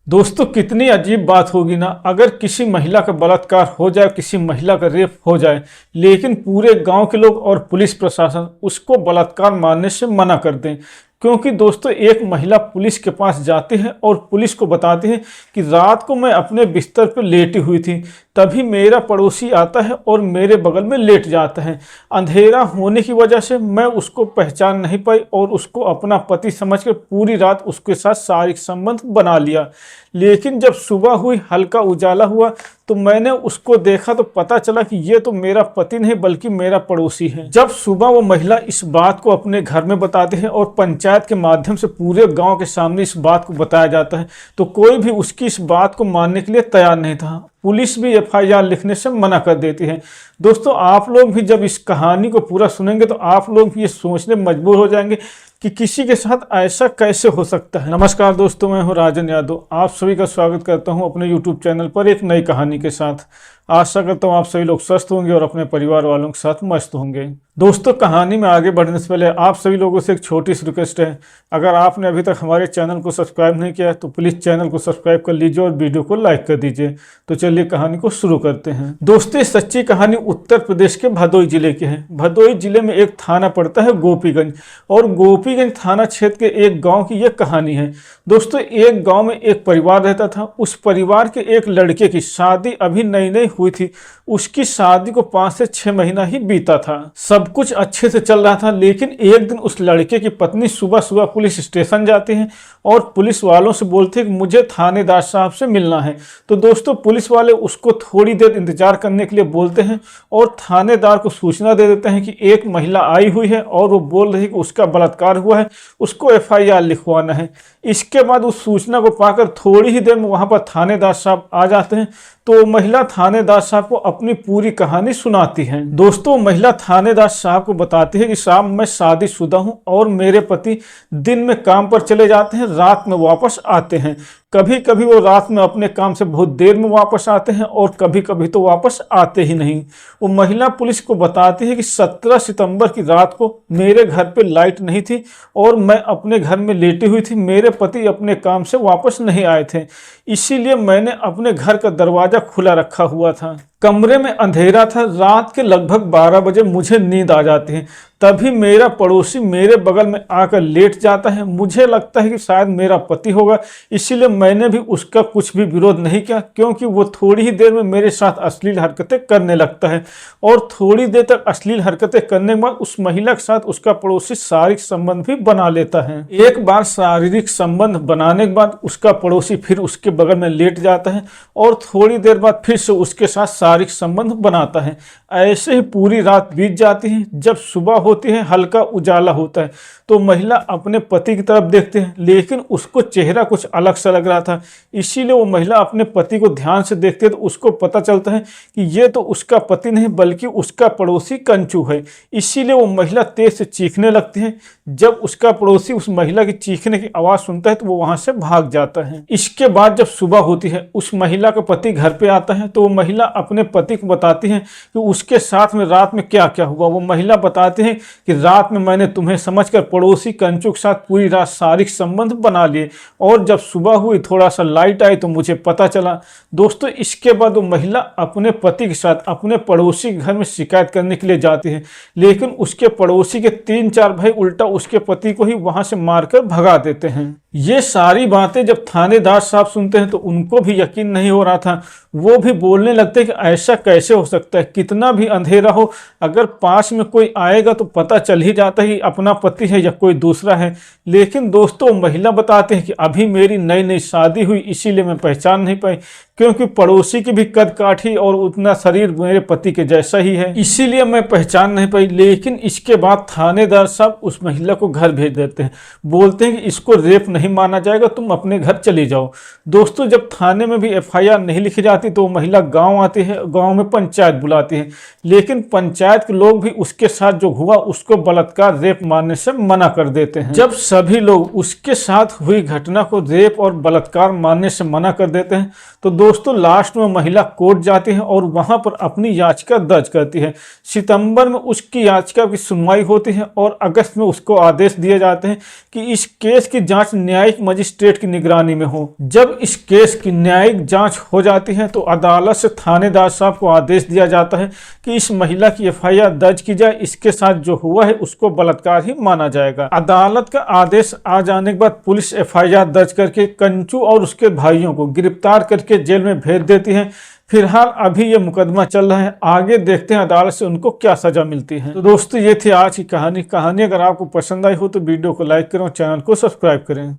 दोस्तों कितनी अजीब बात होगी ना अगर किसी महिला का बलात्कार हो जाए, किसी महिला का रेप हो जाए, लेकिन पूरे गांव के लोग और पुलिस प्रशासन उसको बलात्कार मानने से मना कर दें। क्योंकि दोस्तों एक महिला पुलिस के पास जाती है और पुलिस को बताती है कि रात को मैं अपने बिस्तर पर लेटी हुई थी, तभी मेरा पड़ोसी आता है और मेरे बगल में लेट जाता है। अंधेरा होने की वजह से मैं उसको पहचान नहीं पाई और उसको अपना पति समझकर पूरी रात उसके साथ शारीरिक संबंध बना लिया। लेकिन जब सुबह हुई, हल्का उजाला हुआ, तो मैंने उसको देखा तो पता चला कि ये तो मेरा पति नहीं बल्कि मेरा पड़ोसी है। जब सुबह वो महिला इस बात को अपने घर में बताती है और पंचायत के माध्यम से पूरे गांव के सामने इस बात को बताया जाता है, तो कोई भी उसकी इस बात को मानने के लिए तैयार नहीं था। पुलिस भी एफआईआर लिखने से मना कर देती है। दोस्तों आप लोग भी जब इस कहानी को पूरा सुनेंगे तो आप लोग भी ये सोचने मजबूर हो जाएंगे कि किसी के साथ ऐसा कैसे हो सकता है। नमस्कार दोस्तों, मैं हूं राजन यादव। आप सभी का स्वागत करता हूं अपने YouTube चैनल पर एक नई कहानी के साथ। आशा करता हूं आप सभी लोग स्वस्थ होंगे और अपने परिवार वालों के साथ मस्त होंगे। दोस्तों कहानी में आगे बढ़ने से पहले आप सभी लोगों से एक छोटी सी रिक्वेस्ट है, अगर आपने अभी तक हमारे चैनल को सब्सक्राइब नहीं किया तो प्लीज़ चैनल को सब्सक्राइब कर लीजिए और वीडियो को लाइक कर दीजिए। तो चलिए कहानी को शुरू करते हैं। दोस्तों ये सच्ची कहानी उत्तर प्रदेश के भदोई जिले की है। भदोई जिले में एक थाना पड़ता है गोपीगंज, और गोपीगंज थाना क्षेत्र के एक गाँव की यह कहानी है। दोस्तों एक गाँव में एक परिवार रहता था। उस परिवार के एक लड़के की शादी अभी नई नई हुई थी। उसकी शादी को 5 से 6 महीना ही बीता था। सब कुछ अच्छे से चल रहा था, लेकिन एक दिन उस लड़के की पत्नी सुबह सुबह पुलिस स्टेशन जाती है और पुलिस वालों से बोलते हैं कि मुझे थानेदार साहब से मिलना है। तो दोस्तों पुलिस वाले उसको थोड़ी देर इंतजार करने के लिए बोलते हैं और थानेदार को सूचना दे देते हैं कि एक महिला आई हुई है और वो बोल रही है कि उसका बलात्कार हुआ है, उसको एफआईआर लिखवाना है। इसके बाद उस सूचना को पाकर थोड़ी ही देर में वहां पर थानेदार साहब आ जाते हैं। तो महिला थानेदार साहब को अपनी पूरी कहानी सुनाती है। दोस्तों महिला थानेदार साहब को बताती है कि साहब मैं शादीशुदा हूं और मेरे पति दिन में काम पर चले जाते हैं, रात में वापस आते हैं। कभी कभी वो रात में अपने काम से बहुत देर में वापस आते हैं और कभी कभी तो वापस आते ही नहीं। वो महिला पुलिस को बताती है कि 17 सितंबर की रात को मेरे घर पे लाइट नहीं थी और मैं अपने घर में लेटी हुई थी। मेरे पति अपने काम से वापस नहीं आए थे, इसीलिए मैंने अपने घर का दरवाजा खुला रखा हुआ था। कमरे में अंधेरा था। रात के लगभग 12 बजे मुझे नींद आ जाती है, तभी मेरा पड़ोसी मेरे बगल में आकर लेट जाता है। मुझे लगता है कि शायद मेरा पति होगा, इसीलिए मैंने भी उसका कुछ भी विरोध नहीं किया, क्योंकि वो थोड़ी ही देर में मेरे साथ अश्लील हरकतें करने लगता है। और थोड़ी देर तक अश्लील हरकतें करने के बाद उस महिला के साथ उसका पड़ोसी शारीरिक संबंध भी बना लेता है। एक बार शारीरिक संबंध बनाने के बाद उसका पड़ोसी फिर उसके बगल में लेट जाता है और थोड़ी देर बाद फिर से उसके साथ शारीरिक संबंध बनाता है। ऐसे ही पूरी रात बीत जाती है। जब सुबह होती है, हल्का उजाला होता है, तो महिला अपने पति की तरफ देखते हैं, लेकिन उसको चेहरा कुछ अलग सा लग रहा था। इसीलिए वो महिला अपने पति को ध्यान से देखती है तो उसको पता चलता है कि ये तो उसका पति नहीं बल्कि उसका पड़ोसी कंचू है। इसीलिए वो महिला तेज से चीखने लगती है। जब उसका पड़ोसी उस महिला की चीखने की आवाज सुनता है तो वो वहां से भाग जाता है। इसके बाद जब सुबह होती है, उस महिला का पति घर पे आता है, तो वो महिला अपने पति को बताती है कि उसके साथ में रात में क्या क्या हुआ। वो महिला बताती है कि रात में मैंने तुम्हें समझकर पड़ोसी कंचू के साथ पूरी रात शारीरिक संबंध बना लिए, और जब सुबह हुई थोड़ा सा लाइट आई तो मुझे पता चला। दोस्तों इसके बाद वो महिला अपने पति के साथ अपने पड़ोसी के घर में शिकायत करने के लिए जाती है, लेकिन उसके पड़ोसी के 3-4 भाई उल्टा उसके पति को ही वहां से मारकर भगा देते हैं। ये सारी बातें जब थानेदार साहब सुनते हैं तो उनको भी यकीन नहीं हो रहा था। वो भी बोलने लगते हैं कि ऐसा कैसे हो सकता है, कितना भी अंधेरा हो, अगर पास में कोई आएगा तो पता चल ही जाता है कि अपना पति है या कोई दूसरा है। लेकिन दोस्तों महिला बताते हैं कि अभी मेरी नई नई शादी हुई, इसीलिए मैं पहचान नहीं पाई, क्योंकि पड़ोसी की भी कद काठी और उतना शरीर मेरे पति के जैसा ही है, इसीलिए मैं पहचान नहीं पाई। लेकिन इसके बाद थानेदार साहब उस महिला को घर भेज देते हैं, बोलते हैं कि इसको रेप नहीं माना जाएगा, तुम अपने घर चली जाओ। दोस्तों जब थाने में भी एफआईआर नहीं लिखी जाती तो वो महिला गांव आती है, गांव में पंचायत बुलाती है, लेकिन पंचायत के लोग भी उसके साथ जो हुआ उसको बलात्कार रेप मानने से मना कर देते हैं। जब सभी लोग उसके साथ हुई घटना को रेप और बलात्कार मानने से मना कर देते हैं। तो दोस्तों लास्ट में महिला कोर्ट जाती है और वहां पर अपनी याचिका दर्ज करती है। सितंबर में उसकी याचिका की सुनवाई होती है और अगस्त में उसको आदेश दिए जाते हैं कि इस केस की जांच न्यायिक मजिस्ट्रेट की निगरानी में हो। जब इस केस की न्यायिक जांच हो जाती है तो अदालत से थानेदार साहब को आदेश दिया जाता है कि इस महिला की एफआईआर दर्ज की जाए, इसके साथ जो हुआ है उसको बलात्कार ही माना जाएगा। अदालत का आदेश आ जाने के बाद पुलिस एफआईआर दर्ज करके कंचू और उसके भाइयों को गिरफ्तार करके जेल में भेज देती है। फिलहाल अभी ये मुकदमा चल रहा है, आगे देखते हैं अदालत से उनको क्या सजा मिलती है। तो दोस्तों ये थी आज की कहानी। अगर आपको पसंद आई हो तो वीडियो को लाइक करें और चैनल को सब्सक्राइब करें।